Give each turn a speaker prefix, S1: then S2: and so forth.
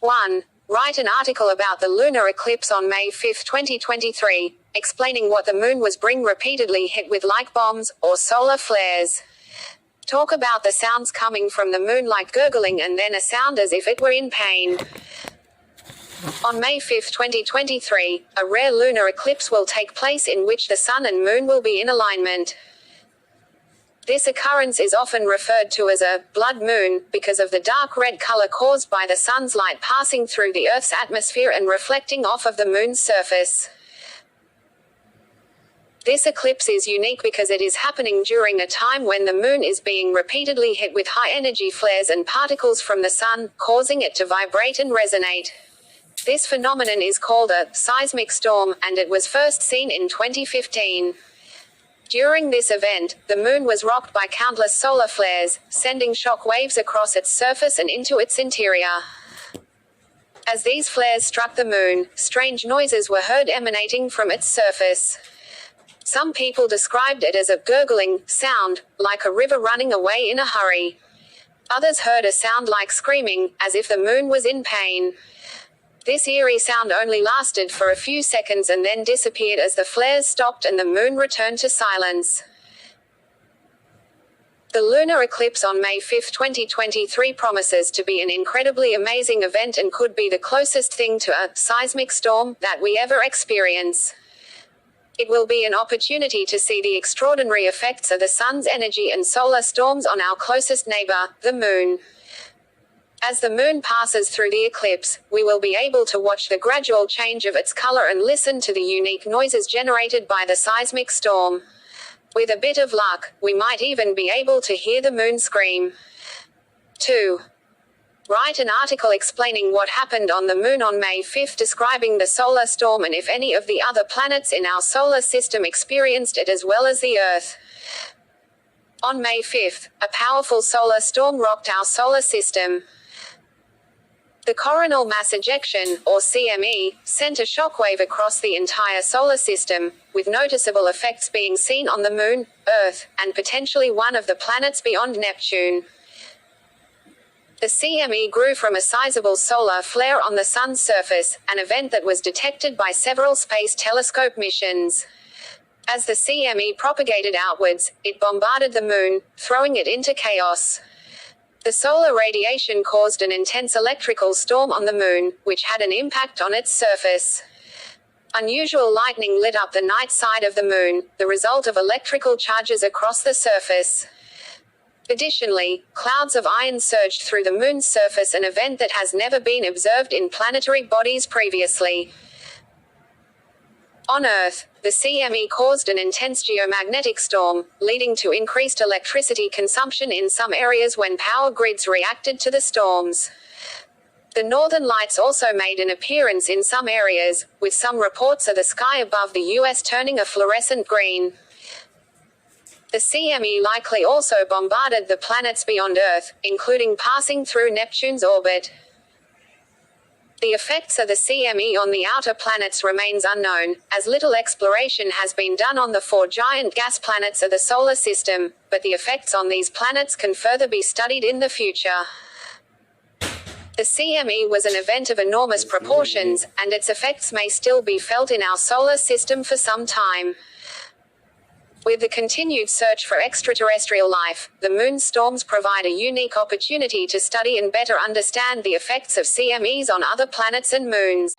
S1: 1. Write an article about the lunar eclipse on May 5, 2023, explaining what the moon was being repeatedly hit with like bombs, or solar flares. Talk about the sounds coming from the moon like gurgling and then a sound as if it were in pain. On May 5, 2023, a rare lunar eclipse will take place in which the sun and moon will be in alignment. This occurrence is often referred to as a blood moon, because of the dark red color caused by the sun's light passing through the Earth's atmosphere and reflecting off of the moon's surface. This eclipse is unique because it is happening during a time when the moon is being repeatedly hit with high-energy flares and particles from the sun, causing it to vibrate and resonate. This phenomenon is called a seismic storm, and it was first seen in 2015. During this event, the moon was rocked by countless solar flares, sending shock waves across its surface and into its interior. As these flares struck the moon, strange noises were heard emanating from its surface. Some people described it as a gurgling sound, like a river running away in a hurry. Others heard a sound like screaming, as if the moon was in pain. This eerie sound only lasted for a few seconds and then disappeared as the flares stopped and the moon returned to silence. The lunar eclipse on May 5, 2023 promises to be an incredibly amazing event and could be the closest thing to a seismic storm that we ever experience. It will be an opportunity to see the extraordinary effects of the sun's energy and solar storms on our closest neighbor, the moon. As the moon passes through the eclipse, we will be able to watch the gradual change of its color and listen to the unique noises generated by the seismic storm. With a bit of luck, we might even be able to hear the moon scream. 2. Write an article explaining what happened on the moon on May 5, describing the solar storm and if any of the other planets in our solar system experienced it as well as the Earth. On May 5, a powerful solar storm rocked our solar system. The coronal mass ejection, or CME, sent a shockwave across the entire solar system, with noticeable effects being seen on the Moon, Earth, and potentially one of the planets beyond Neptune. The CME grew from a sizable solar flare on the Sun's surface, an event that was detected by several space telescope missions. As the CME propagated outwards, it bombarded the Moon, throwing it into chaos. The solar radiation caused an intense electrical storm on the Moon, which had an impact on its surface. Unusual lightning lit up the night side of the Moon, the result of electrical charges across the surface. Additionally, clouds of iron surged through the Moon's surface, an event that has never been observed in planetary bodies previously. On Earth, the CME caused an intense geomagnetic storm, leading to increased electricity consumption in some areas when power grids reacted to the storms. The northern lights also made an appearance in some areas, with some reports of the sky above the US turning a fluorescent green. The CME likely also bombarded the planets beyond Earth, including passing through Neptune's orbit. The effects of the CME on the outer planets remains unknown, as little exploration has been done on the 4 giant gas planets of the solar system, but the effects on these planets can further be studied in the future. The CME was an event of enormous proportions, and its effects may still be felt in our solar system for some time. With the continued search for extraterrestrial life, the Moon's storms provide a unique opportunity to study and better understand the effects of CMEs on other planets and moons.